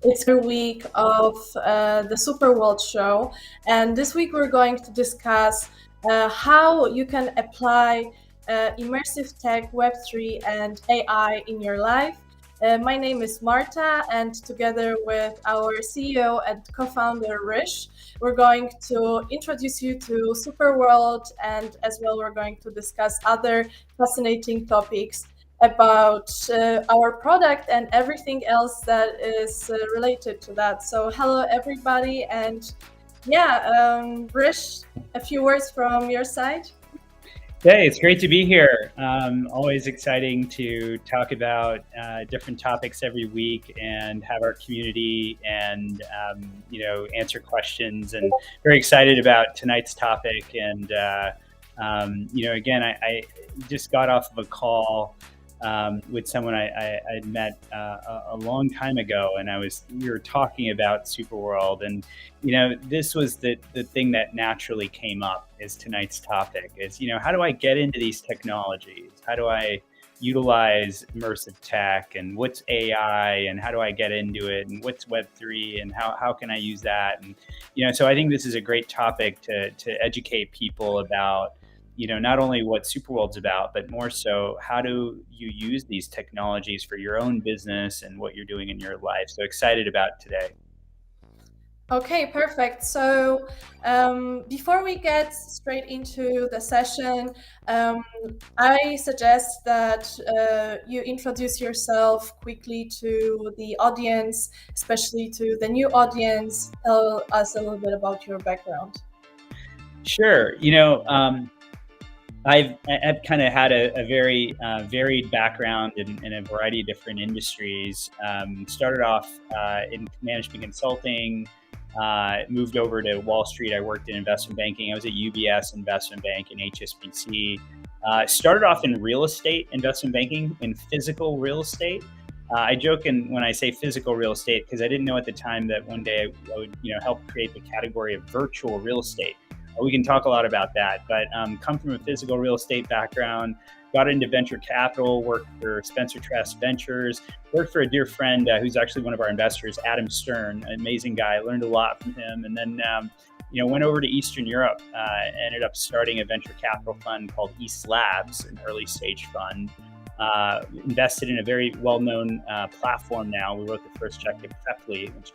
It's a week of the SuperWorld show, and this week we're going to discuss how you can apply immersive tech, Web3, and AI in your life. My name is Marta, and together with our CEO and co-founder Hrish, we're going to introduce you to SuperWorld, and as well we're going to discuss other fascinating topics about our product and everything else that is related to that. So hello everybody, and Hrish, a few words from your side. Hey, it's great to be here. Always exciting to talk about different topics every week and have our community and answer questions. And very excited about tonight's topic. And again, I just got off of a call with someone I'd met a long time ago, and we were talking about SuperWorld, and this was the thing that naturally came up as tonight's topic is how do I get into these technologies? How do I utilize immersive tech, and what's AI, and how do I get into it, and what's Web3, and how can I use that? And so I think this is a great topic to educate people about not only what SuperWorld's about, but more so, how do you use these technologies for your own business and what you're doing in your life? So excited about today. Okay, perfect. So before we get straight into the session, I suggest that you introduce yourself quickly to the audience, especially to the new audience. Tell us a little bit about your background. Sure. I've kind of had a very varied background in a variety of different industries. Started off in management consulting, moved over to Wall Street. I worked in investment banking. I was at UBS Investment Bank and HSBC. Started off in real estate investment banking, in physical real estate. I joke when I say physical real estate because I didn't know at the time that one day I would help create the category of virtual real estate. We can talk a lot about that, but come from a physical real estate background, got into venture capital, worked for Spencer Trust Ventures, worked for a dear friend who's actually one of our investors, Adam Stern, an amazing guy. Learned a lot from him, and then went over to Eastern Europe. Ended up starting a venture capital fund called East Labs, an early stage fund. Invested in a very well-known platform now. We wrote the first check to Preply, which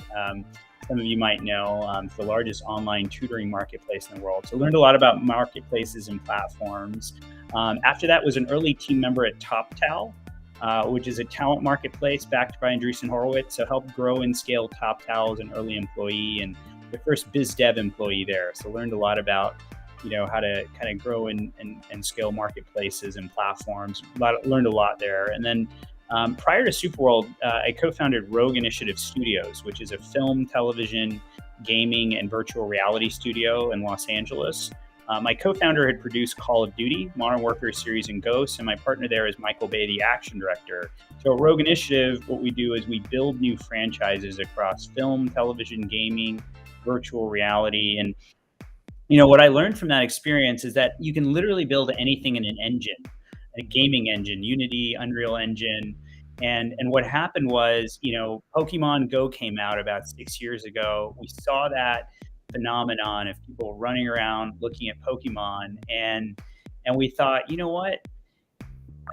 some of you might know, it's the largest online tutoring marketplace in the world. So learned a lot about marketplaces and platforms. After that, was an early team member at TopTal, which is a talent marketplace backed by Andreessen Horowitz. So helped grow and scale TopTal as an early employee and the first biz dev employee there. So learned a lot about how to kind of grow and scale marketplaces and platforms. Learned a lot there. And then prior to SuperWorld, I co-founded Rogue Initiative Studios, which is a film, television, gaming, and virtual reality studio in Los Angeles. My co-founder had produced Call of Duty, Modern Warfare series, and Ghosts, and my partner there is Michael Bay, the action director. So at Rogue Initiative, what we do is we build new franchises across film, television, gaming, virtual reality. And what I learned from that experience is that you can literally build anything in an engine, a gaming engine, Unity, Unreal Engine. And what happened was, Pokemon Go came out about 6 years ago. We saw that phenomenon of people running around looking at Pokemon, and we thought, what?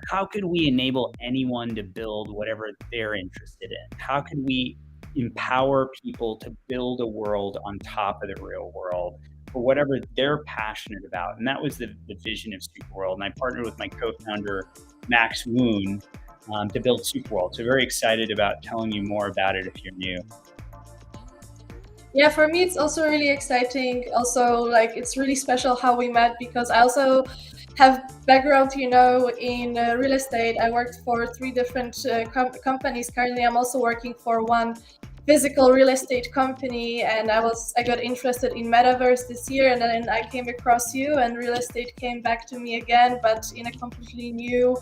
How could we enable anyone to build whatever they're interested in? How can we empower people to build a world on top of the real world for whatever they're passionate about? And that was the vision of SuperWorld. And I partnered with my co-founder, Max Woon, to build SuperWorld. So very excited about telling you more about it if you're new. Yeah, for me, it's also really exciting. Also, it's really special how we met, because I also have background, in real estate. I worked for 3 different companies. Currently, I'm also working for one physical real estate company, and I got interested in metaverse this year, and then I came across you, and real estate came back to me again, but in a completely new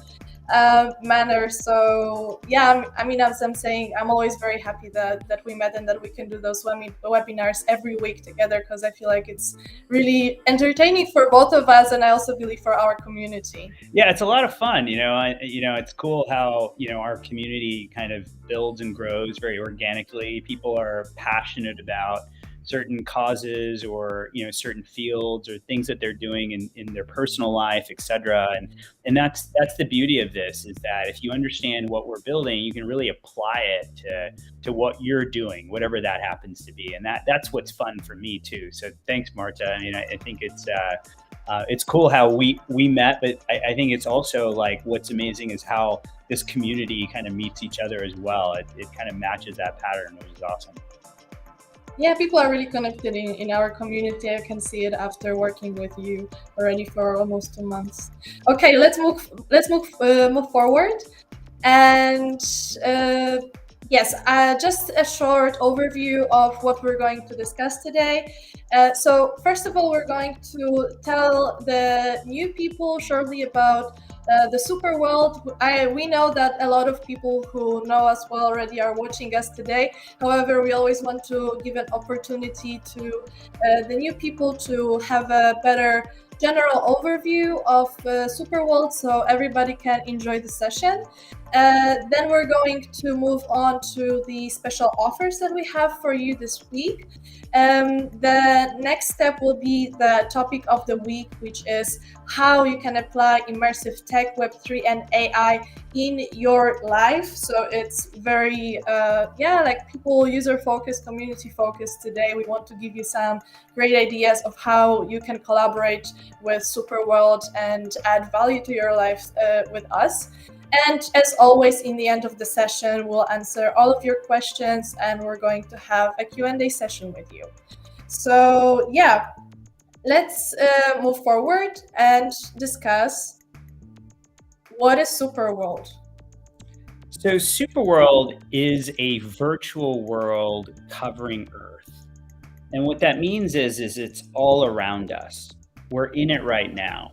manner. So yeah, I mean, as I'm saying, I'm always very happy that we met and that we can do those webinars every week together, because I feel like it's really entertaining for both of us, and I also believe for our community. Yeah, it's a lot of fun. It's cool how our community kind of builds and grows very organically. People are passionate about certain causes or certain fields or things that they're doing in their personal life, etc. And that's the beauty of this, is that if you understand what we're building, you can really apply it to what you're doing, whatever that happens to be. And that's what's fun for me too. So thanks, Marta. I mean, I think it's cool how we met, but I think it's also like what's amazing is how this community kind of meets each other as well. It kind of matches that pattern, which is awesome. Yeah, people are really connected in our community. I can see it after working with you already for almost 2 months. Okay, let's move forward. And yes, just a short overview of what we're going to discuss today. So first of all, we're going to tell the new people shortly about the SuperWorld. We know that a lot of people who know us well already are watching us today. However, we always want to give an opportunity to the new people to have a better general overview of SuperWorld, so everybody can enjoy the session. Then we're going to move on to the special offers that we have for you this week. The next step will be the topic of the week, which is how you can apply immersive tech, Web3, and AI in your life. So it's very, like people user-focused, community-focused today. We want to give you some great ideas of how you can collaborate with SuperWorld and add value to your life with us. And as always, in the end of the session, we'll answer all of your questions, and we're going to have a Q&A session with you. So yeah, let's move forward and discuss what is SuperWorld. So SuperWorld is a virtual world covering Earth. And what that means is it's all around us. We're in it right now.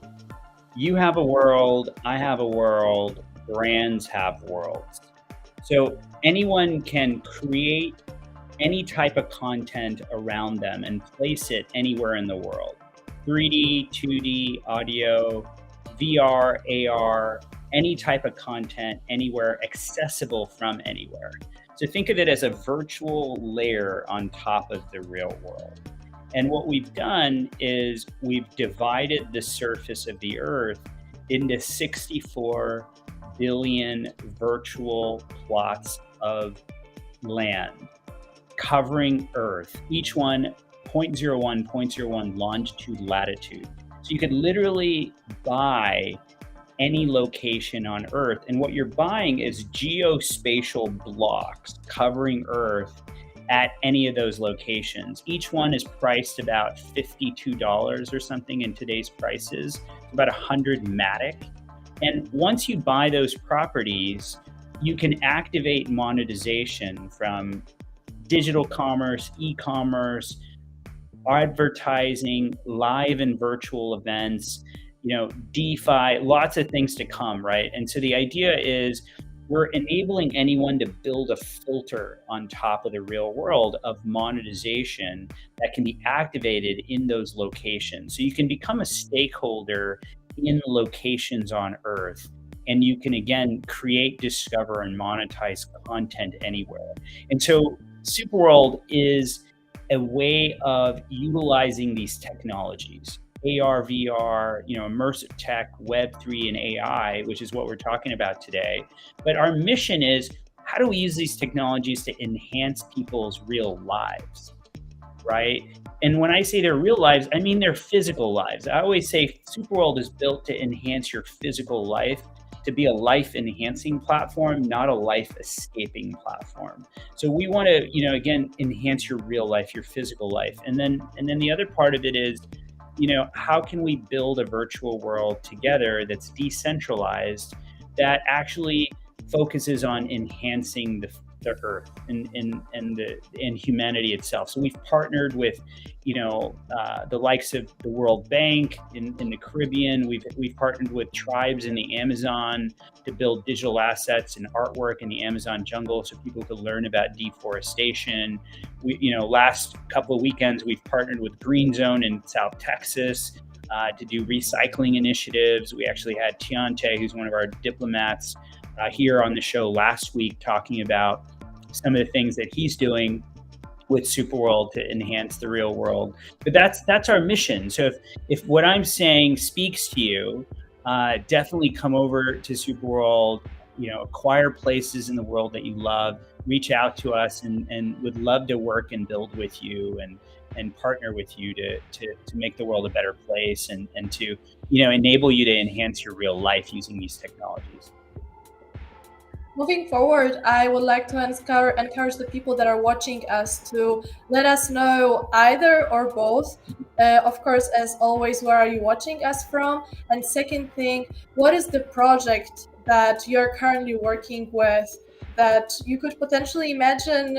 You have a world, I have a world, brands have worlds. So anyone can create any type of content around them and place it anywhere in the world. 3D, 2D, audio, VR, AR, any type of content anywhere, accessible from anywhere. So think of it as a virtual layer on top of the real world. And what we've done is we've divided the surface of the Earth into 64 billion virtual plots of land covering Earth, each one 0.01, 0.01 longitude, latitude. So you could literally buy any location on Earth. And what you're buying is geospatial blocks covering Earth at any of those locations. Each one is priced about $52 or something in today's prices, about 100 Matic. And once you buy those properties, you can activate monetization from digital commerce, e-commerce, advertising, live and virtual events, DeFi, lots of things to come, right? And so the idea is we're enabling anyone to build a filter on top of the real world of monetization that can be activated in those locations. So you can become a stakeholder in locations on Earth, and you can again create, discover, and monetize content anywhere. And so SuperWorld is a way of utilizing these technologies. AR, VR, immersive tech, Web3, and AI, which is what we're talking about today. But our mission is, how do we use these technologies to enhance people's real lives, right? And when I say their real lives, I mean their physical lives. I always say SuperWorld is built to enhance your physical life, to be a life-enhancing platform, not a life-escaping platform. So we want to, again, enhance your real life, your physical life. And then the other part of it is, how can we build a virtual world together that's decentralized, that actually focuses on enhancing the earth and humanity itself. So we've partnered with, the likes of the World Bank in the Caribbean. We've partnered with tribes in the Amazon to build digital assets and artwork in the Amazon jungle, so people could learn about deforestation. Last couple of weekends, we've partnered with Green Zone in South Texas to do recycling initiatives. We actually had Tiante, who's one of our diplomats, here on the show last week, talking about some of the things that he's doing with SuperWorld to enhance the real world. But that's our mission. So if what I'm saying speaks to you, definitely come over to SuperWorld. Acquire places in the world that you love. Reach out to us, and would love to work and build with you and partner with you to make the world a better place, and to enable you to enhance your real life using these technologies. Moving forward, I would like to encourage the people that are watching us to let us know either or both. Of course, as always, where are you watching us from? And second thing, what is the project that you're currently working with that you could potentially imagine,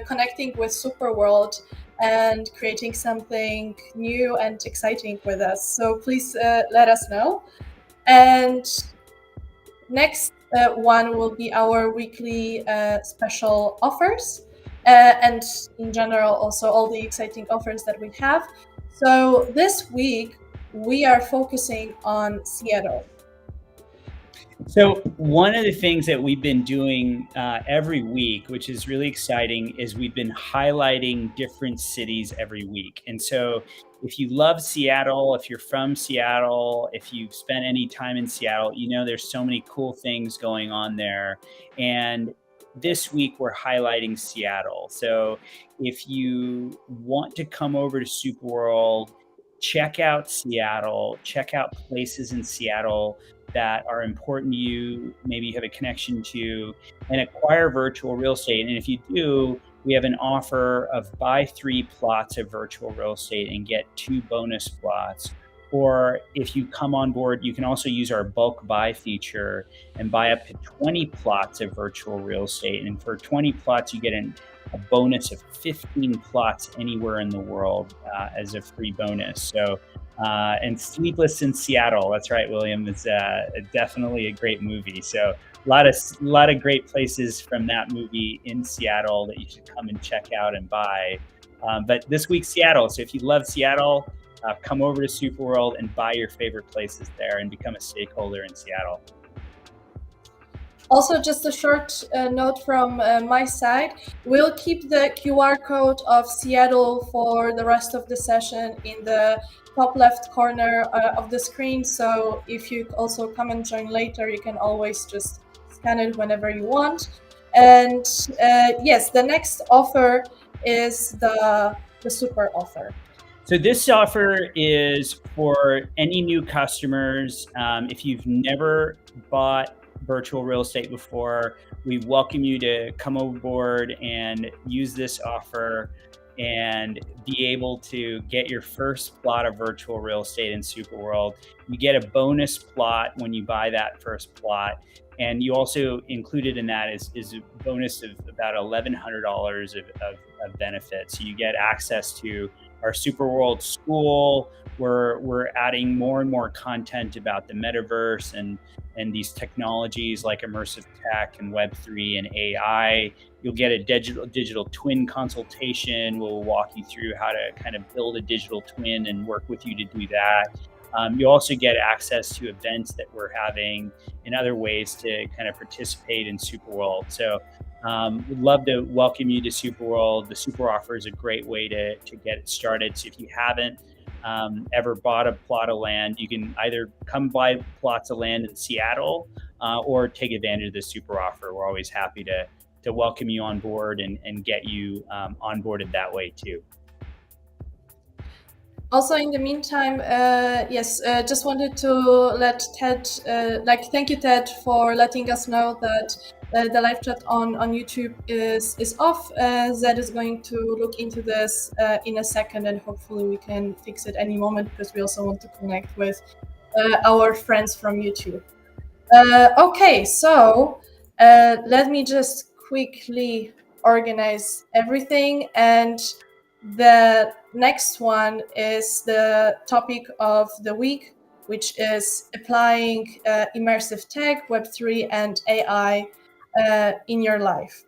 connecting with SuperWorld and creating something new and exciting with us. So please let us know. And next one will be our weekly special offers, and in general also all the exciting offers that we have. So this week we are focusing on Seattle. So one of the things that we've been doing every week, which is really exciting, is we've been highlighting different cities every week. And so if you love Seattle, if you're from Seattle, if you've spent any time in Seattle, there's so many cool things going on there. And this week we're highlighting Seattle. So if you want to come over to SuperWorld, check out Seattle, check out places in Seattle that are important to you, maybe you have a connection to, and acquire virtual real estate. And if you do, we have an offer of buy 3 plots of virtual real estate and get 2 bonus plots. Or if you come on board, you can also use our bulk buy feature and buy up to 20 plots of virtual real estate. And for 20 plots, you get a bonus of 15 plots anywhere in the world as a free bonus. So, and Sleepless in Seattle, that's right, William, is definitely a great movie. So a lot of great places from that movie in Seattle that you should come and check out and buy. But this week's Seattle. So if you love Seattle, come over to SuperWorld and buy your favorite places there and become a stakeholder in Seattle. Also, just a short note from my side, we'll keep the QR code of Seattle for the rest of the session in the top left corner of the screen. So if you also come and join later, you can always just scan it whenever you want. And yes, the next offer is the super offer. So this offer is for any new customers. If you've never bought virtual real estate before, we welcome you to come aboard and use this offer and be able to get your first plot of virtual real estate in SuperWorld. You get a bonus plot when you buy that first plot. And you also included in that is a bonus of about $1,100 of benefits. So you get access to our SuperWorld school. We're adding more and more content about the metaverse and these technologies like immersive tech and Web3 and AI. You'll get a digital twin consultation. We'll walk you through how to kind of build a digital twin and work with you to do that. You also get access to events that we're having and other ways to kind of participate in SuperWorld. So we'd love to welcome you to SuperWorld. The Super Offer is a great way to get it started. So if you haven't ever bought a plot of land, you can either come buy plots of land in Seattle or take advantage of the Super Offer. We're always happy to welcome you on board and get you onboarded that way too. Also, in the meantime, just wanted to let Ted, thank you, Ted, for letting us know that the live chat on YouTube is off. Zed is going to look into this in a second, and hopefully we can fix it any moment, because we also want to connect with our friends from YouTube. Okay, so Let me just quickly organize everything. And the next one is the topic of the week, which is applying immersive tech, Web3, and AI in your life.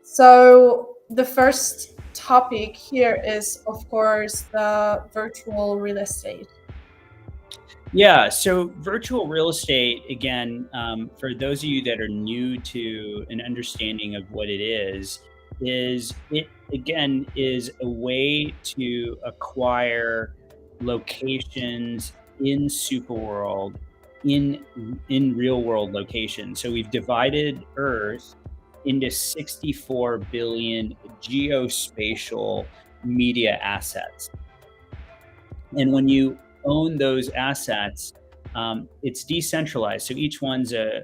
So the first topic here is, of course, the virtual real estate. Yeah, so virtual real estate, again, for those of you that are new to an understanding of what is it again is a way to acquire locations in SuperWorld in real world locations. So we've divided Earth into 64 billion geospatial media assets. And when you own those assets, it's decentralized. So each one's a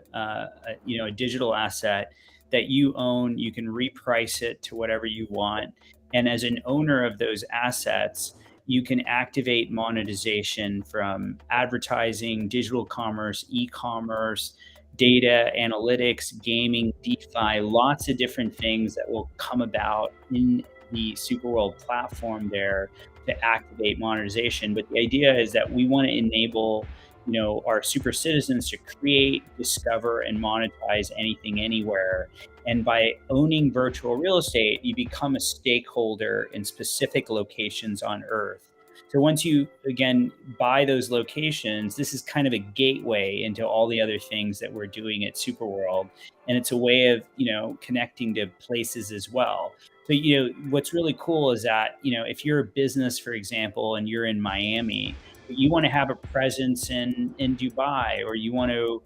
digital asset that you own. You can reprice it to whatever you want. And as an owner of those assets, you can activate monetization from advertising, digital commerce, e-commerce, data analytics, gaming, DeFi, lots of different things that will come about in the Superworld platform there to activate monetization. But the idea is that we want to enable, our super citizens to create, discover, and monetize anything anywhere. And by owning virtual real estate, you become a stakeholder in specific locations on Earth. So once you again buy those locations, this is kind of a gateway into all the other things that we're doing at Superworld, and it's a way of connecting to places as well. So what's really cool is that if you're a business, for example, and you're in Miami, but you want to have a presence in Dubai, or you want to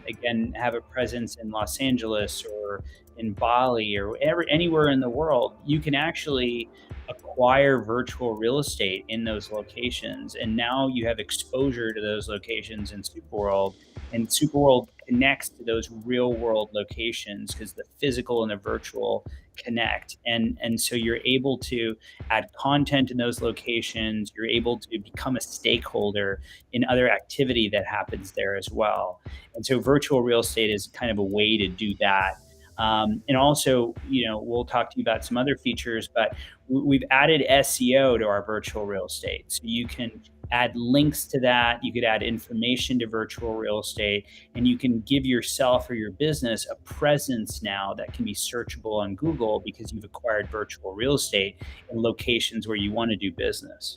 again have a presence in Los Angeles or in Bali or anywhere in the world, you can actually acquire virtual real estate in those locations. And now you have exposure to those locations in Superworld, and Superworld connects to those real world locations because the physical and the virtual connect. And so you're able to add content in those locations. You're able to become a stakeholder in other activity that happens there as well. And so virtual real estate is kind of a way to do that. And also, we'll talk to you about some other features, but we've added SEO to our virtual real estate. So you can add links to that. You could add information to virtual real estate, and you can give yourself or your business a presence now that can be searchable on Google because you've acquired virtual real estate in locations where you want to do business.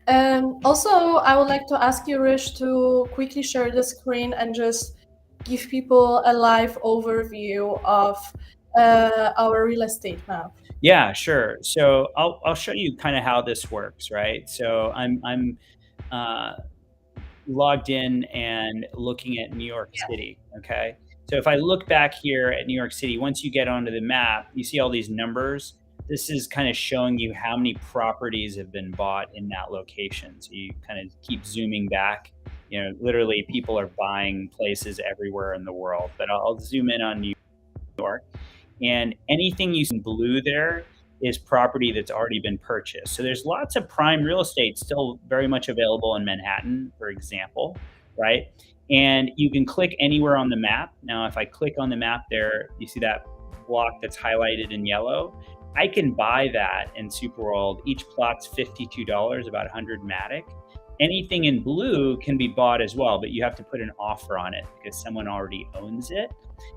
Also, I would like to ask you, Hrish, to quickly share the screen and just give people a live overview of our real estate map. Yeah, sure. So I'll show you kind of how this works, right? So I'm logged in and looking at New York City. Okay. So if I look back here at New York City, once you get onto the map, you see all these numbers. This is kind of showing you how many properties have been bought in that location. So you kind of keep zooming back. Literally people are buying places everywhere in the world, but I'll zoom in on New York. And anything you see in blue there is property that's already been purchased. So there's lots of prime real estate still very much available in Manhattan, for example, right? And you can click anywhere on the map. Now, if I click on the map there, you see that block that's highlighted in yellow. I can buy that in Superworld. Each plot's $52, about 100 Matic. Anything in blue can be bought as well, but you have to put an offer on it because someone already owns it.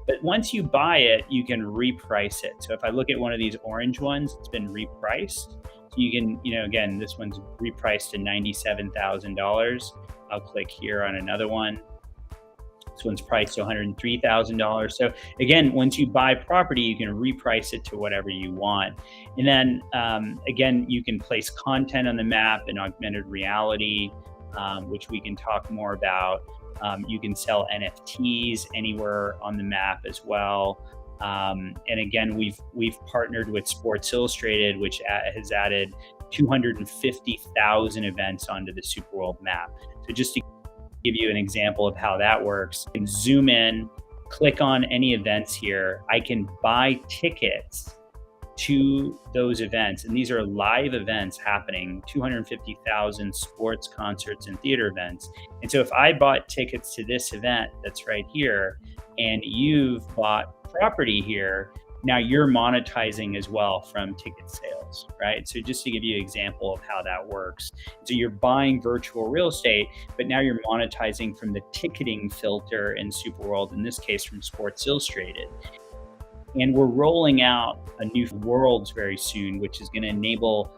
But once you buy it, you can reprice it. So if I look at one of these orange ones, it's been repriced. So you can, again, this one's repriced to $97,000. I'll click here on another one. This one's priced to $103,000. So again, once you buy property, you can reprice it to whatever you want. And then again, you can place content on the map in augmented reality, which we can talk more about. You can sell NFTs anywhere on the map as well. And again, we've partnered with Sports Illustrated, which has added 250,000 events onto the Superworld map. So just to give you an example of how that works, you can zoom in, click on any events here. I can buy tickets to those events, and these are live events happening, 250,000 sports, concerts, and theater events. And so if I bought tickets to this event that's right here, and you've bought property here, now you're monetizing as well from ticket sales, right? So just to give you an example of how that works. So you're buying virtual real estate, but now you're monetizing from the ticketing filter in SuperWorld, in this case from Sports Illustrated. And we're rolling out a new worlds very soon, which is going to enable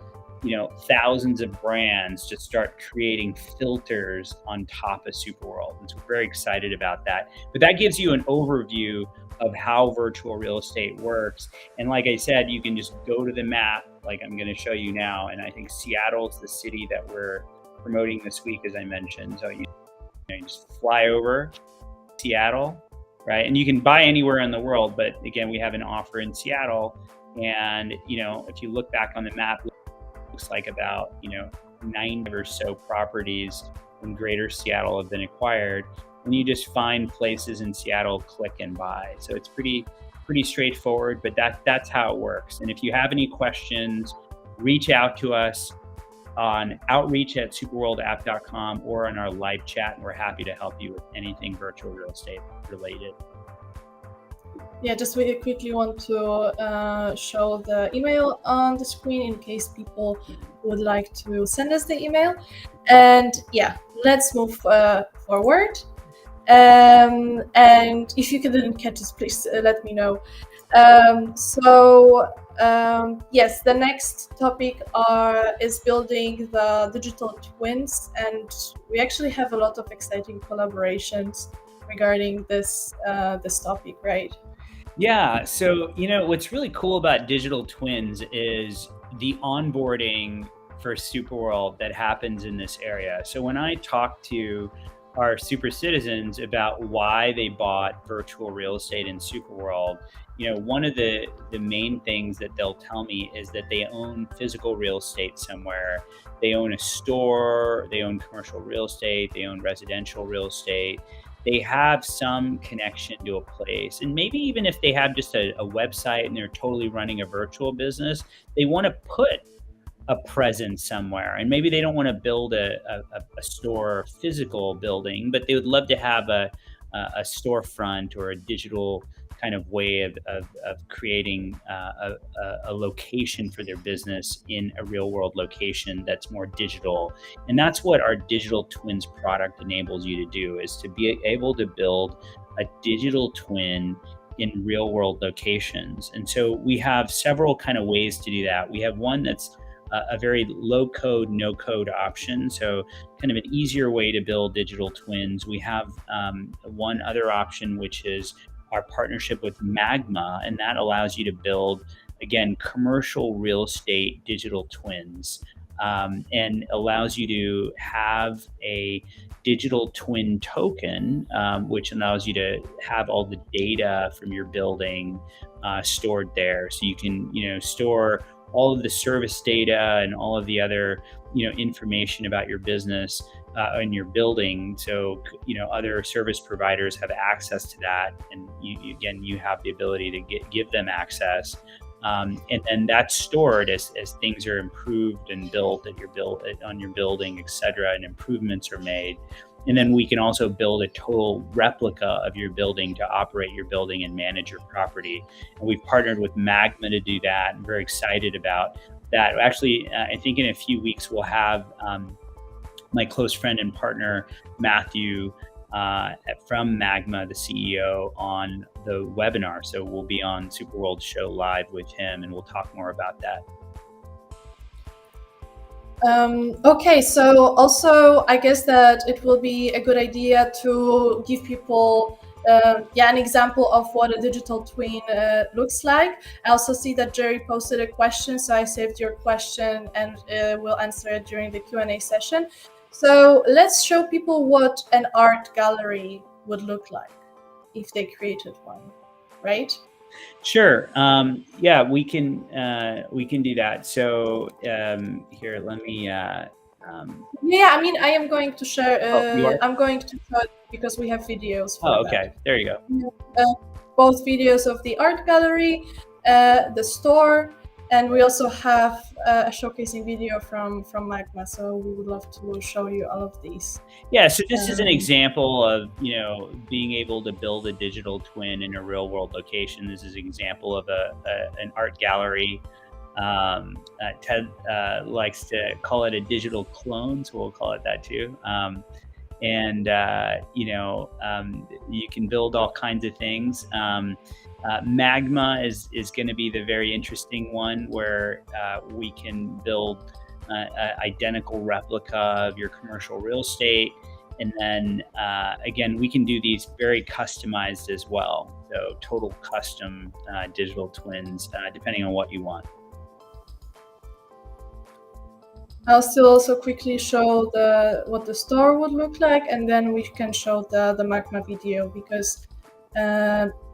thousands of brands to start creating filters on top of SuperWorld. And so we're very excited about that. But that gives you an overview of how virtual real estate works. And like I said, you can just go to the map, like I'm going to show you now. And I think Seattle is the city that we're promoting this week, as I mentioned. So you just fly over Seattle, right? And you can buy anywhere in the world, but again, we have an offer in Seattle. And if you look back on the map, it looks like about 90 or so properties in greater Seattle have been acquired. And you just find places in Seattle, click and buy. So it's pretty straightforward, but that's how it works. And if you have any questions, reach out to us on outreach@superworldapp.com or on our live chat, and we're happy to help you with anything virtual real estate related. Yeah, just really quickly want to show the email on the screen in case people would like to send us the email. And yeah, let's move forward. And if you couldn't catch us, please let me know. Yes, the next topic is building the digital twins, and we actually have a lot of exciting collaborations regarding this topic, right? Yeah, so what's really cool about digital twins is the onboarding for SuperWorld that happens in this area. So when I talk to our super citizens about why they bought virtual real estate in SuperWorld, one of the main things that they'll tell me is that they own physical real estate somewhere. They own a store, they own commercial real estate, they own residential real estate. They have some connection to a place. And maybe even if they have just a website and they're totally running a virtual business, they want to put a presence somewhere. And maybe they don't want to build a store physical building, but they would love to have a storefront or a digital kind of way of creating a location for their business in a real world location that's more digital. And that's what our digital twins product enables you to do, is to be able to build a digital twin in real world locations. And so we have several kind of ways to do that. We have one that's a very low code, no code option. So kind of an easier way to build digital twins. We have one other option, which is our partnership with Magma, and that allows you to build, again, commercial real estate digital twins, and allows you to have a digital twin token, which allows you to have all the data from your building stored there. So you can, store all of the service data and all of the other, information about your business in your building. So, other service providers have access to that, and you have the ability to give them access. And then that's stored as things are improved and built on your building, et cetera, and improvements are made. And then we can also build a total replica of your building to operate your building and manage your property. And we've partnered with Magma to do that. I'm very excited about that. Actually, I think in a few weeks we'll have my close friend and partner, Matthew, from Magma, the CEO, on the webinar. So we'll be on SuperWorld Show live with him, and we'll talk more about that. Okay, so also I guess that it will be a good idea to give people an example of what a digital twin looks like. I also see that Jerry posted a question, so I saved your question and we'll answer it during the Q&A session. So let's show people what an art gallery would look like if they created one, right? Sure. Yeah, we can do that. So here, let me. Yeah, I mean, I am going to share. I'm going to show it because we have videos. For okay. There you go. Both videos of the art gallery, the store, And we also have a showcasing video from Magma, so we would love to show you all of these. Yeah, so this is an example of, being able to build a digital twin in a real world location. This is an example of an art gallery. Ted likes to call it a digital clone, so we'll call it that too. And you can build all kinds of things. Magma is going to be the very interesting one, where we can build an identical replica of your commercial real estate. And then again, we can do these very customized as well. So total custom digital twins, depending on what you want. I'll still also quickly show what the store would look like, and then we can show the Magma video, because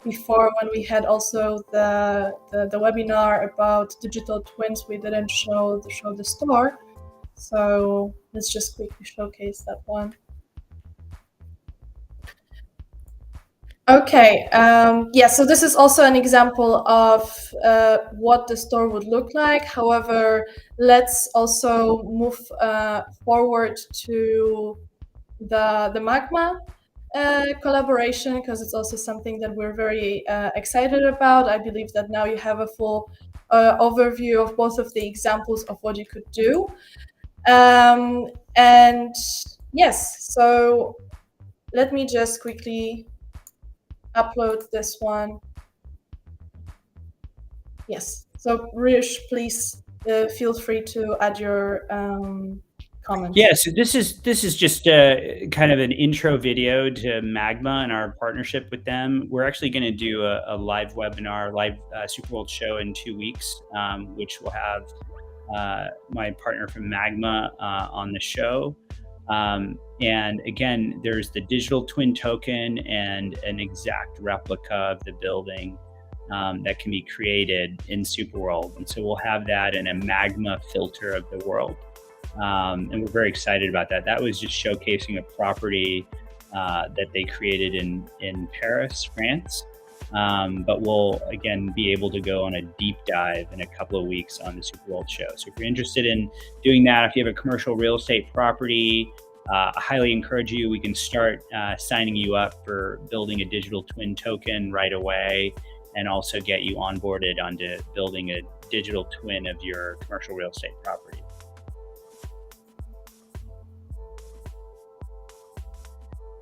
before, when we had also the webinar about digital twins, we didn't show the store. So let's just quickly showcase that one. Okay, yeah, so this is also an example of what the store would look like. However, let's also move forward to the Magma collaboration, because it's also something that we're very excited about. I believe that now you have a full overview of both of the examples of what you could do. And yes, so let me just quickly upload this one. Yes, so Hrish, please feel free to add your comments. Yeah, so this is just kind of an intro video to Magma and our partnership with them. We're actually going to do a live webinar, live SuperWorld show in 2 weeks, which will have my partner from Magma on the show. And again, there's the digital twin token and an exact replica of the building that can be created in SuperWorld. And so we'll have that in a Magma filter of the world. And we're very excited about that. That was just showcasing a property that they created in Paris, France. But we'll, again, be able to go on a deep dive in a couple of weeks on the SuperWorld show. So if you're interested in doing that, if you have a commercial real estate property, I highly encourage you. We can start signing you up for building a digital twin token right away, and also get you onboarded onto building a digital twin of your commercial real estate property.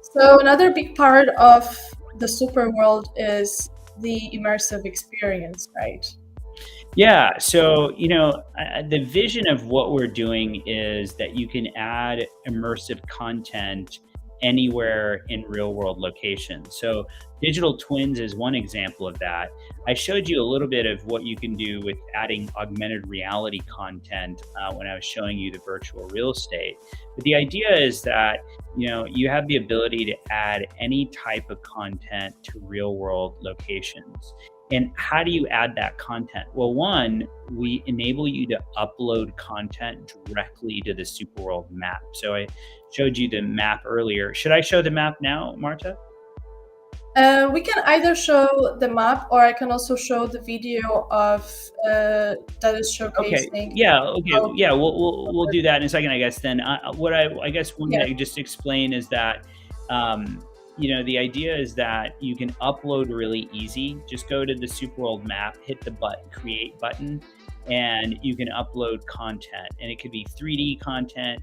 So another big part of the SuperWorld is the immersive experience, right? Yeah, so the vision of what we're doing is that you can add immersive content anywhere in real world locations. So digital twins is one example of that. I showed you a little bit of what you can do with adding augmented reality content when I was showing you the virtual real estate. But the idea is that you have the ability to add any type of content to real world locations. And how do you add that content? Well, one, we enable you to upload content directly to the SuperWorld map. So I showed you the map earlier. Should I show the map now, Marta? We can either show the map, or I can also show the video of that is showcasing. Okay. Yeah. Okay. Yeah. We'll do that in a second, I guess. Then what I guess one thing I just explain is that the idea is that you can upload really easy. Just go to the SuperWorld map, hit the create button, and you can upload content. And it could be 3D content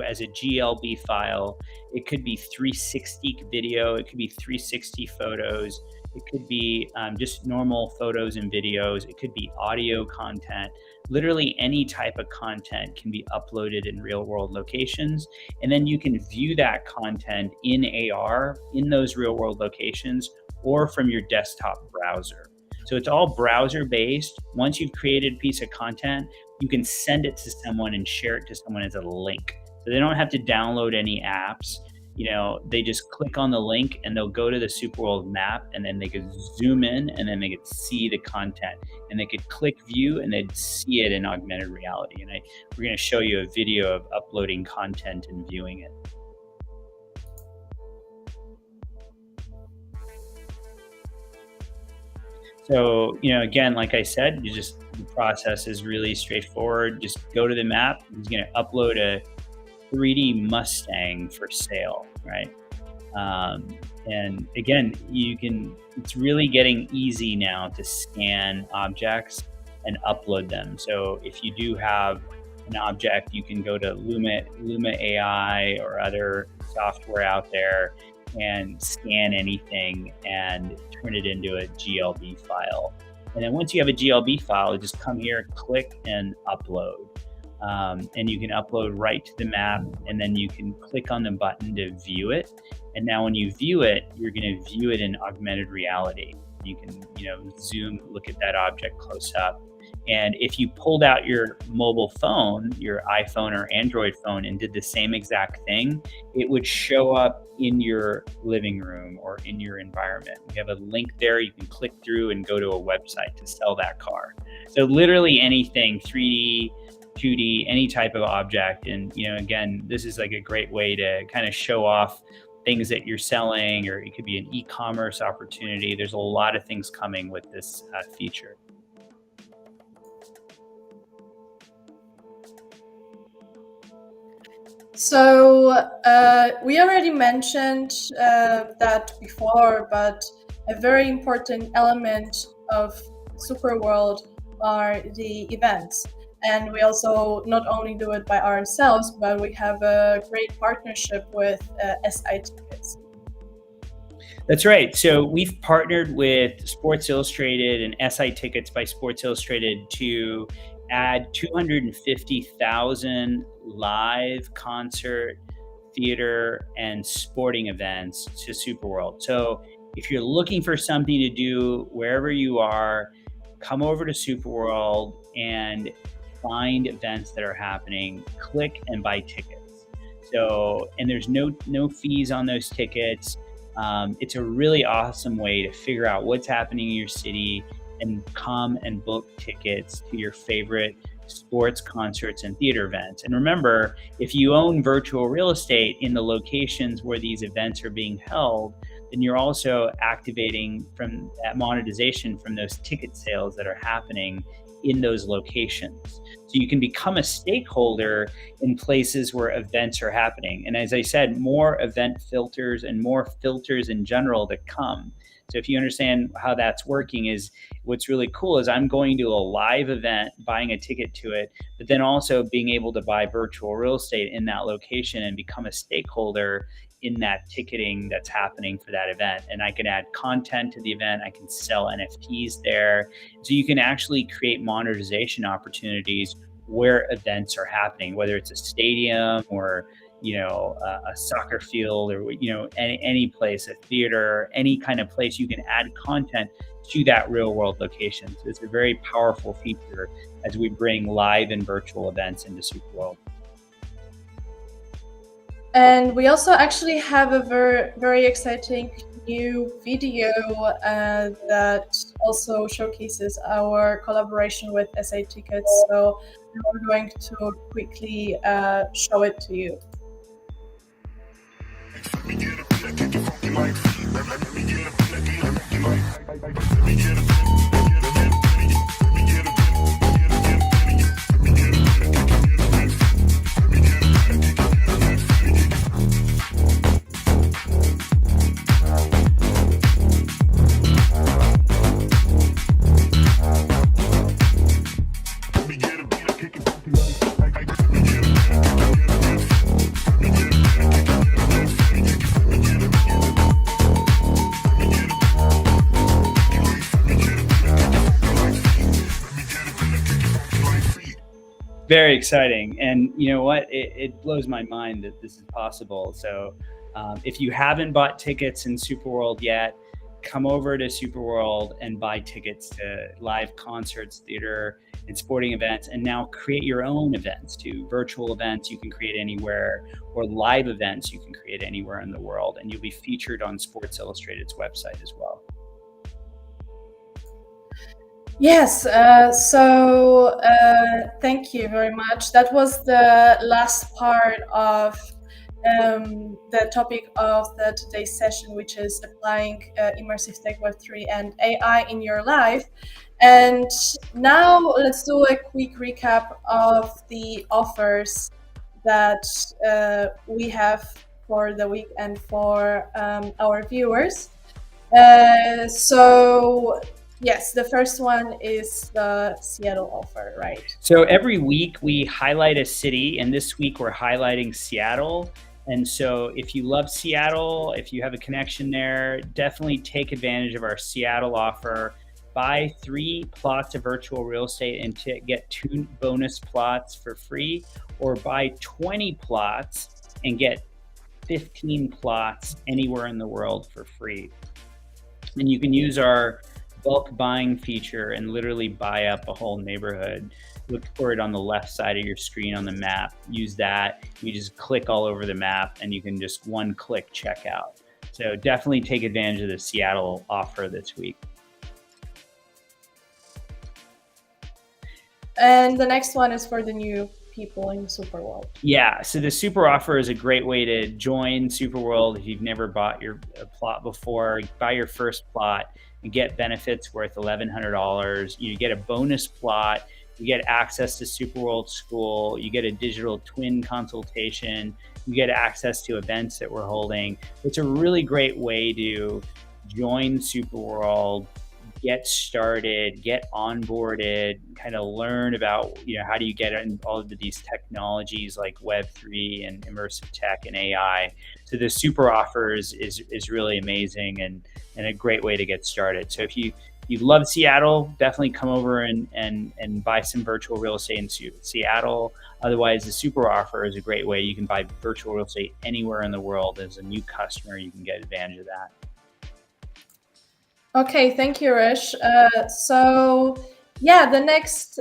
as a GLB file. It could be 360 video. It could be 360 photos. It could be just normal photos and videos. It could be audio content. Literally any type of content can be uploaded in real world locations. And then you can view that content in AR in those real world locations, or from your desktop browser. So it's all browser based. Once you've created a piece of content, you can send it to someone and share it to someone as a link. So they don't have to download any apps. They just click on the link and they'll go to the SuperWorld map, and then they could zoom in, and then they could see the content, and they could click view and they'd see it in augmented reality. And we're going to show you a video of uploading content and viewing it. So, again, like I said, the process is really straightforward. Just go to the map. He's going to upload a 3D Mustang for sale, right? And again, it's really getting easy now to scan objects and upload them. So if you do have an object, you can go to Luma AI or other software out there and scan anything and turn it into a GLB file. And then once you have a GLB file, just come here, click and upload. And you can upload right to the map, and then you can click on the button to view it. And now when you view it, you're going to view it in augmented reality. You can, zoom, look at that object close up. And if you pulled out your mobile phone, your iPhone or Android phone, and did the same exact thing, it would show up in your living room or in your environment. We have a link there. You can click through and go to a website to sell that car. So literally anything, 3D, 2D, any type of object. And, again, this is like a great way to kind of show off things that you're selling, or it could be an e-commerce opportunity. There's a lot of things coming with this feature. So we already mentioned that before, but a very important element of SuperWorld are the events. And we also not only do it by ourselves, but we have a great partnership with SI Tickets. That's right. So we've partnered with Sports Illustrated and SI Tickets by Sports Illustrated to add 250,000 live concert, theater, and sporting events to SuperWorld. So if you're looking for something to do wherever you are, come over to SuperWorld and find events that are happening, click and buy tickets. So, and there's no fees on those tickets. It's a really awesome way to figure out what's happening in your city and come and book tickets to your favorite sports, concerts, and theater events. And remember, if you own virtual real estate in the locations where these events are being held, then you're also activating from that monetization from those ticket sales that are happening in those locations. So you can become a stakeholder in places where events are happening. And as I said, more event filters and more filters in general that come. So if you understand how that's working, is what's really cool is I'm going to a live event, buying a ticket to it, but then also being able to buy virtual real estate in that location and become a stakeholder in that ticketing that's happening for that event. And I can add content to the event. I can sell NFTs there. So you can actually create monetization opportunities where events are happening, whether it's a stadium or a soccer field, or any place, a theater, any kind of place. You can add content to that real world location. So it's a very powerful feature as we bring live and virtual events into SuperWorld. And we also actually have a very, very exciting new video that also showcases our collaboration with SI Tickets. So we're going to quickly show it to you. Very exciting. And you know what? It blows my mind that this is possible. So if you haven't bought tickets in SuperWorld yet, come over to SuperWorld and buy tickets to live concerts, theater, and sporting events, and now create your own events too. Virtual events you can create anywhere, or live events you can create anywhere in the world, and you'll be featured on Sports Illustrated's website as well. Yes, thank you very much. That was the last part of the topic of today's session, which is applying immersive tech, Web3, and AI in your life. And now let's do a quick recap of the offers that we have for the week and for our viewers. So yes, the first one is the Seattle offer, right? So every week we highlight a city, and this week we're highlighting Seattle. And so if you love Seattle, if you have a connection there, definitely take advantage of our Seattle offer. Buy 3 plots of virtual real estate and get 2 bonus plots for free, or buy 20 plots and get 15 plots anywhere in the world for free. And you can use our bulk buying feature and literally buy up a whole neighborhood. Look for it on the left side of your screen on the map. Use that. You just click all over the map and you can just one click check out. So definitely take advantage of the Seattle offer this week. And the next one is for the new people in SuperWorld. Yeah, so the super offer is a great way to join SuperWorld. If you've never bought your plot before, buy your first plot and get benefits worth $1,100. You get a bonus plot. You get access to SuperWorld School. You get a digital twin consultation. You get access to events that we're holding. It's a really great way to join SuperWorld, get started, get onboarded, kind of learn about, how do you get in all of these technologies like Web3 and immersive tech and AI. So the super offers is really amazing and a great way to get started. So if you love Seattle, definitely come over and buy some virtual real estate in Seattle. Otherwise, the super offer is a great way. You can buy virtual real estate anywhere in the world. As a new customer, you can get advantage of that. Okay, thank you, Hrish. So yeah, the next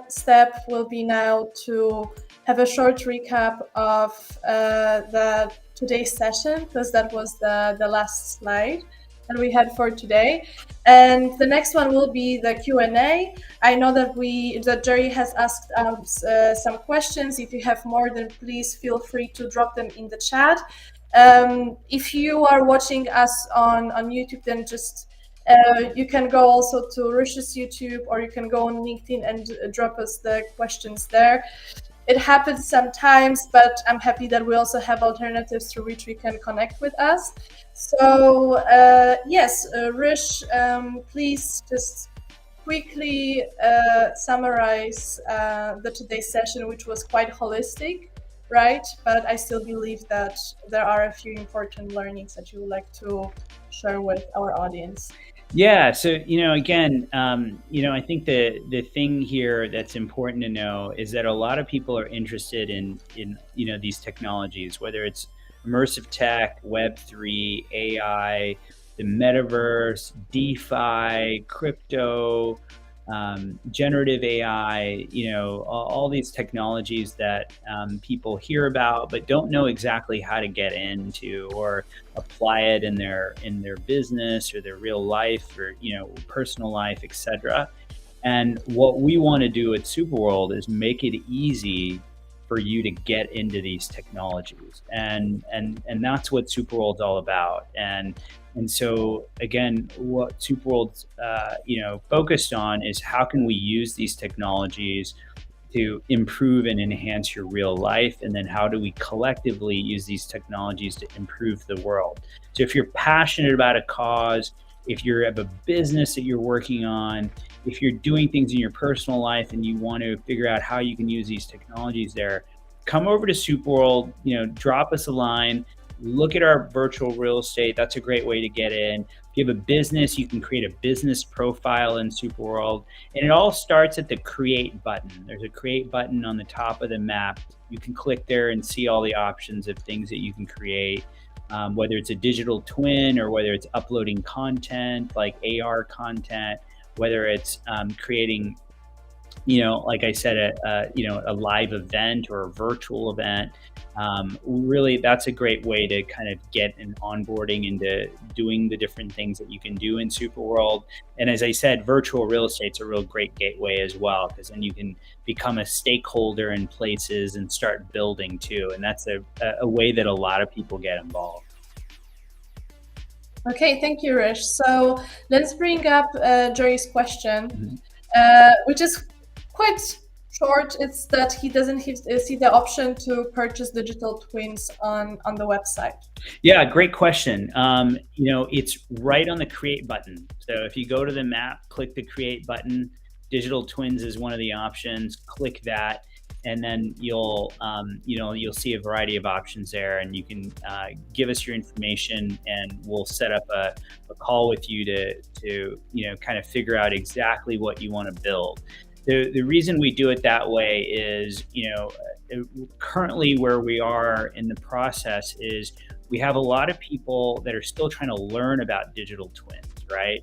step will be now to have a short recap of the today's session, because that was the last slide that we had for today. And the next one will be the Q&A. I know that Jerry has asked us some questions. If you have more, then please feel free to drop them in the chat. If you are watching us on YouTube, then just you can go also to Hrish's YouTube, or you can go on LinkedIn and drop us the questions there. It happens sometimes, but I'm happy that we also have alternatives through which we can connect with us. So yes, Hrish, please just quickly summarize today's session, which was quite holistic, right? But I still believe that there are a few important learnings that you would like to share with our audience. Yeah. So, again, I think the thing here that's important to know is that a lot of people are interested in these technologies, whether it's immersive tech, Web3, AI, the metaverse, DeFi, crypto, generative AI, all these technologies that people hear about but don't know exactly how to get into or apply it in their business or their real life or personal life, etc. And what we want to do at SuperWorld is make it easy for you to get into these technologies, and that's what SuperWorld's all about. And so again, what SuperWorld's focused on is how can we use these technologies to improve and enhance your real life, and then how do we collectively use these technologies to improve the world. So if you're passionate about a cause, if you have a business that you're working on, if you're doing things in your personal life and you want to figure out how you can use these technologies there, come over to SuperWorld, drop us a line, look at our virtual real estate. That's a great way to get in. If you have a business, you can create a business profile in SuperWorld. And it all starts at the create button. There's a create button on the top of the map. You can click there and see all the options of things that you can create. Whether it's a digital twin or whether it's uploading content like AR content, whether it's creating like I said, a live event or a virtual event. Really, that's a great way to kind of get an onboarding into doing the different things that you can do in SuperWorld. And as I said, virtual real estate's a real great gateway as well, because then you can become a stakeholder in places and start building too. And that's a way that a lot of people get involved. Okay, thank you, Hrish. So let's bring up Jerry's question, which is quite short. It's that he doesn't see the option to purchase digital twins on the website. Yeah, great question. It's right on the create button. So if you go to the map, click the create button. Digital twins is one of the options. Click that, and then you'll see a variety of options there, and you can give us your information, and we'll set up a call with you to kind of figure out exactly what you want to build. The reason we do it that way is, currently where we are in the process is we have a lot of people that are still trying to learn about digital twins, right?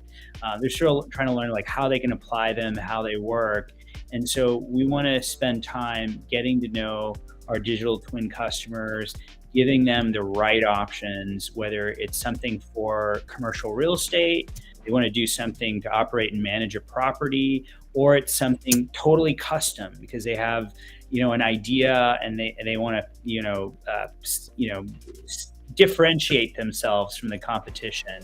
They're still trying to learn like how they can apply them, how they work. And so we want to spend time getting to know our digital twin customers, giving them the right options, whether it's something for commercial real estate, they want to do something to operate and manage a property, or it's something totally custom because they have, an idea and they want to, differentiate themselves from the competition.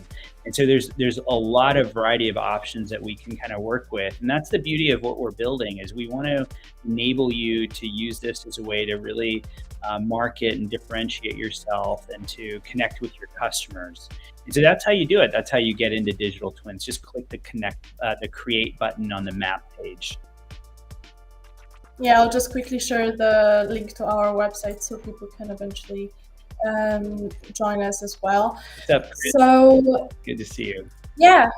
And so there's a lot of variety of options that we can kind of work with. And that's the beauty of what we're building, is we want to enable you to use this as a way to really market and differentiate yourself and to connect with your customers. And so that's how you do it. That's how you get into digital twins. Just click the create button on the map page. Yeah, I'll just quickly share the link to our website so people can eventually join us as well. What's up, Chris? So good to see you. Yeah.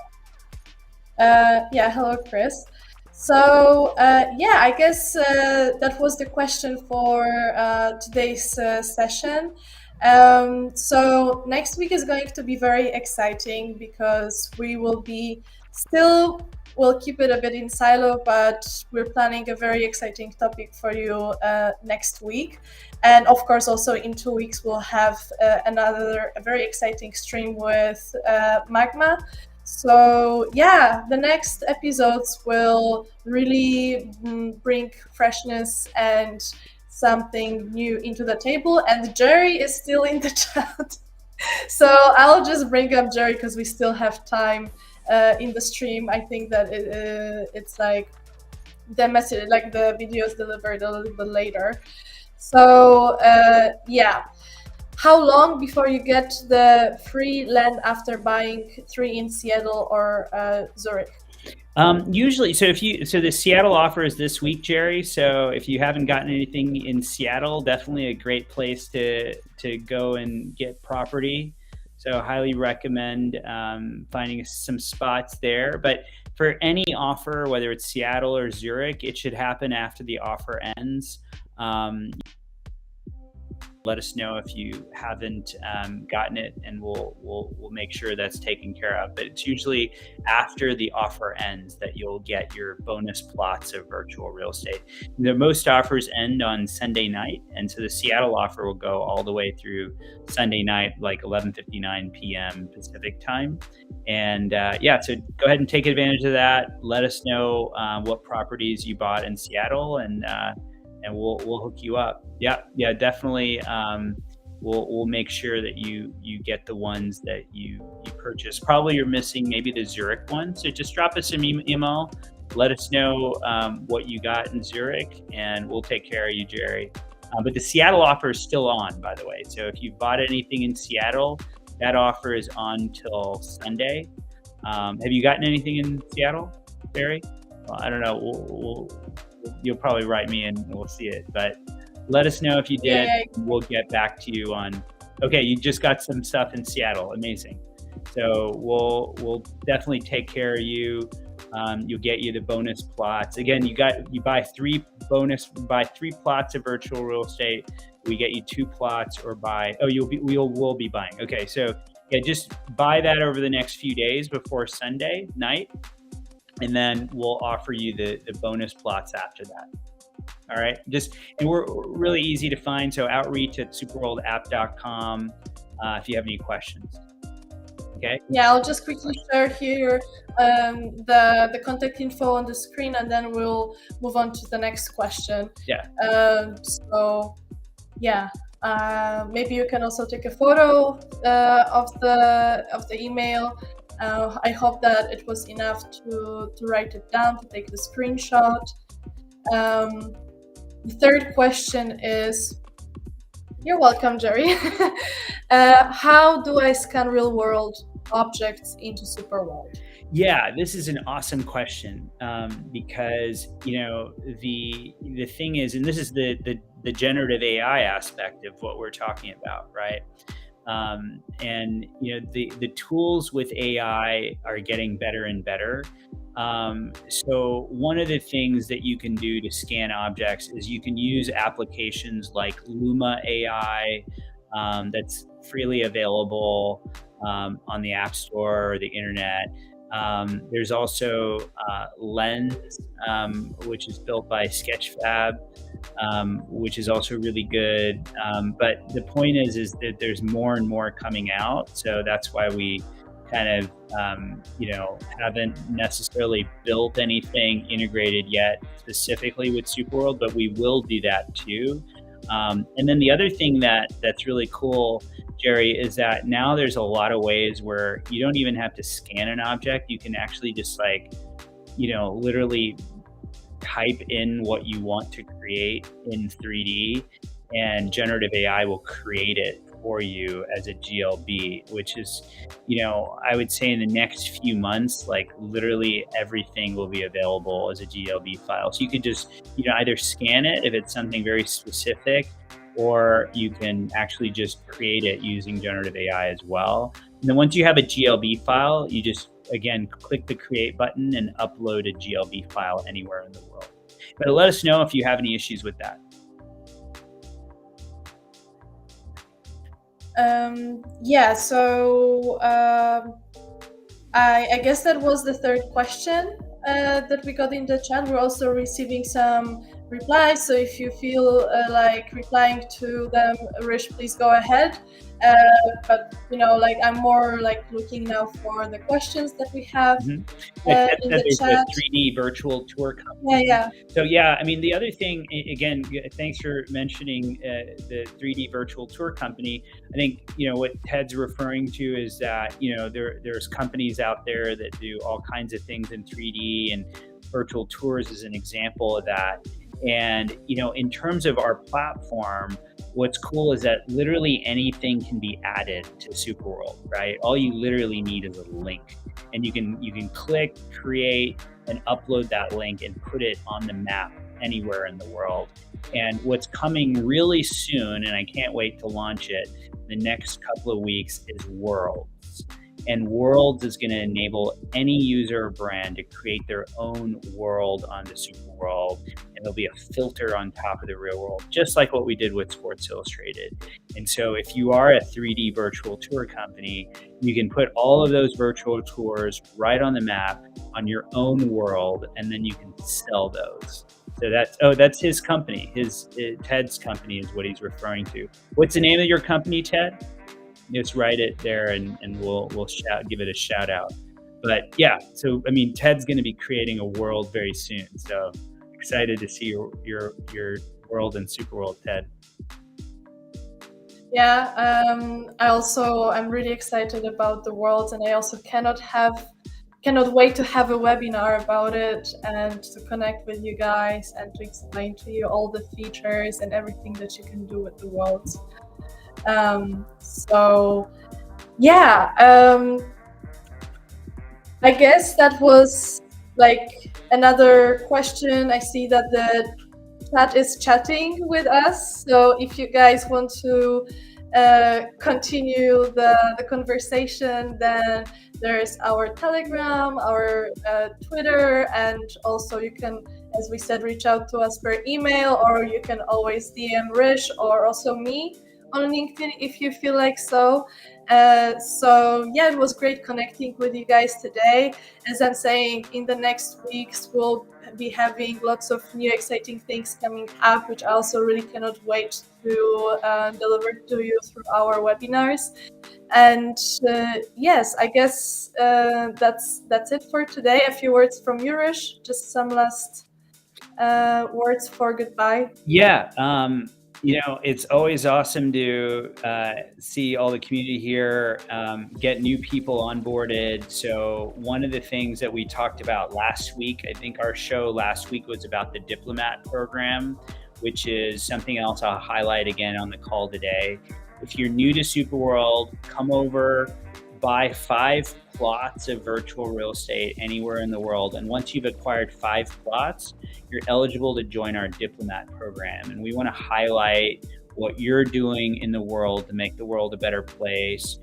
Hello, Chris. So I guess that was the question for today's session. So next week is going to be very exciting because we will be we'll keep it a bit in silo, but we're planning a very exciting topic for you next week. And of course, also in 2 weeks, we'll have another very exciting stream with Magma. So the next episodes will really bring freshness and something new into the table. And Jerry is still in the chat. So I'll just bring up Jerry because we still have time in the stream. I think that it's like the message, like the video is delivered a little bit later. So how long before you get the free land after buying 3 in Seattle or Zurich? Usually, so the Seattle offer is this week, Jerry. So if you haven't gotten anything in Seattle, definitely a great place to go and get property. So highly recommend finding some spots there. But for any offer, whether it's Seattle or Zurich, it should happen after the offer ends. Let us know if you haven't gotten it, and we'll make sure that's taken care of. But it's usually after the offer ends that you'll get your bonus plots of virtual real estate. The most offers end on Sunday night, and so the Seattle offer will go all the way through Sunday night, like 11:59 p.m. Pacific time. And so go ahead and take advantage of that. Let us know what properties you bought in Seattle, and we'll hook you up. Yeah, definitely. We'll make sure that you get the ones that you purchase. Probably you're missing maybe the Zurich one. So just drop us an email. Let us know what you got in Zurich, and we'll take care of you, Jerry. But the Seattle offer is still on, by the way. So if you bought anything in Seattle, that offer is on till Sunday. Have you gotten anything in Seattle, Jerry? Well, I don't know. You'll probably write me and we'll see it, but let us know if you did. Yeah. We'll get back to you on, okay, you just got some stuff in Seattle. Amazing. So we'll definitely take care of you. You'll get you the bonus plots. Again, you buy 3 plots of virtual real estate. We get you 2 plots, or we'll be buying. Okay. So just buy that over the next few days before Sunday night. and then we'll offer you the bonus plots after that. All right. And we're really easy to find. So outreach@superworldapp.com if you have any questions. Okay. Yeah, I'll just quickly share here the contact info on the screen, and then we'll move on to the next question. Yeah. So yeah, maybe you can also take a photo of the email. I hope that it was enough to write it down, to take the screenshot. The third question is, you're welcome, Jerry. How do I scan real world objects into SuperWorld? Yeah, this is an awesome question because the thing is, and this is the generative AI aspect of what we're talking about, right? And the tools with AI are getting better and better. So one of the things that you can do to scan objects is you can use applications like Luma AI that's freely available on the App Store or the internet. There's also Lens, which is built by Sketchfab, which is also really good. But the point is that there's more and more coming out. So that's why we kind of, haven't necessarily built anything integrated yet specifically with SuperWorld, but we will do that too. And then the other thing that's really cool, Jerry, is that now there's a lot of ways where you don't even have to scan an object. You can actually just literally type in what you want to create in 3D, and generative AI will create it for you as a GLB, which is, I would say in the next few months, like literally everything will be available as a GLB file. So you could just, either scan it if it's something very specific, or you can actually just create it using generative AI as well. And then once you have a GLB file, you just, again, click the create button and upload a GLB file anywhere in the world. But let us know if you have any issues with that. So I guess that was the third question that we got in the chat. We're also receiving some replies, so if you feel like replying to them, Hrish, please go ahead. But I'm more looking now for the questions that we have in the chat. A 3D virtual tour company. Yeah. So the other thing, again, thanks for mentioning the 3D virtual tour company. I think what Ted's referring to is that there's companies out there that do all kinds of things in 3D, and virtual tours is an example of that. And in terms of our platform, what's cool is that literally anything can be added to SuperWorld, right? All you literally need is a link, and you can click, create, and upload that link and put it on the map anywhere in the world. And what's coming really soon, and I can't wait to launch it the next couple of weeks, is Worlds. And Worlds is going to enable any user or brand to create their own world on the SuperWorld, and there'll be a filter on top of the real world, just like what we did with Sports Illustrated. And so if you are a 3D virtual tour company, you can put all of those virtual tours right on the map on your own world, and then you can sell those. So that's his company. Ted's company is what he's referring to. What's the name of your company, Ted? Just write it there, and we'll give it a shout out. But yeah, so Ted's going to be creating a world very soon. So excited to see your world in SuperWorld, Ted. Yeah, I'm really excited about the world, and I also cannot wait to have a webinar about it and to connect with you guys and to explain to you all the features and everything that you can do with the world. I guess that was another question. I see that the chat is chatting with us, so if you guys want to continue the conversation, then there's our Telegram, our Twitter, and also you can, as we said, reach out to us per email, or you can always DM Hrish or also me on LinkedIn if you feel like so. So yeah, it was great connecting with you guys today. As I'm saying, in the next weeks we'll be having lots of new exciting things coming up, which I also really cannot wait to deliver to you through our webinars. And yes, I guess that's it for today. A few words from you, Hrish. Just some last words for goodbye. Yeah, it's always awesome to see all the community here, get new people onboarded. So one of the things that we talked about last week, I think our show last week was about the Diplomat program, which is something else I'll highlight again on the call today. If you're new to SuperWorld, come over, buy 5 plots of virtual real estate anywhere in the world. And once you've acquired 5 plots, you're eligible to join our Diplomat program. And we want to highlight what you're doing in the world to make the world a better place,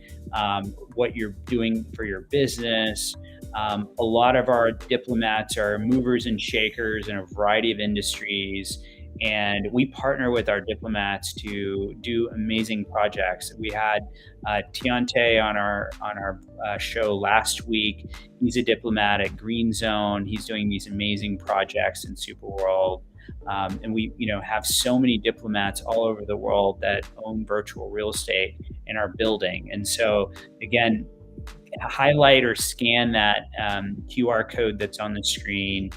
what you're doing for your business. A lot of our diplomats are movers and shakers in a variety of industries. And we partner with our diplomats to do amazing projects. We had Tiante on our show last week. He's a diplomat at Green Zone. He's doing these amazing projects in SuperWorld. And we have so many diplomats all over the world that own virtual real estate in our building. And so again, highlight or scan that QR code that's on the screen.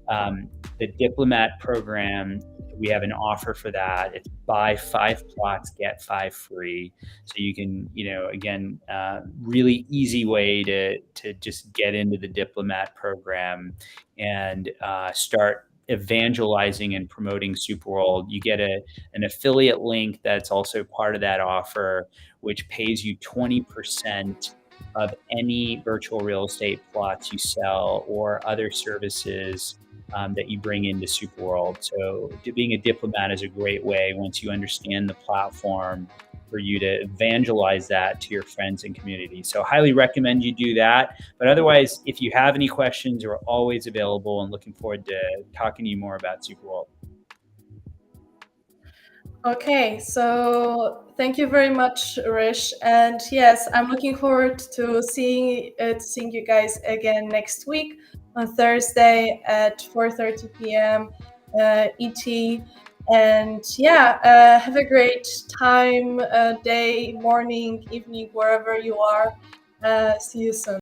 The Diplomat program, we have an offer for that. It's buy 5 plots, get 5 free. So you can, again, really easy way to just get into the Diplomat program and start evangelizing and promoting SuperWorld. You get an affiliate link that's also part of that offer, which pays you 20% of any virtual real estate plots you sell or other services that you bring into SuperWorld. So being a diplomat is a great way, once you understand the platform, for you to evangelize that to your friends and community. So highly recommend you do that. But otherwise, if you have any questions, we're always available and looking forward to talking to you more about SuperWorld. Okay, so thank you very much, Hrish. And yes, I'm looking forward to seeing you guys again next week on Thursday at 4:30 p.m. ET. And yeah, have a great time, day, morning, evening, wherever you are. See you soon.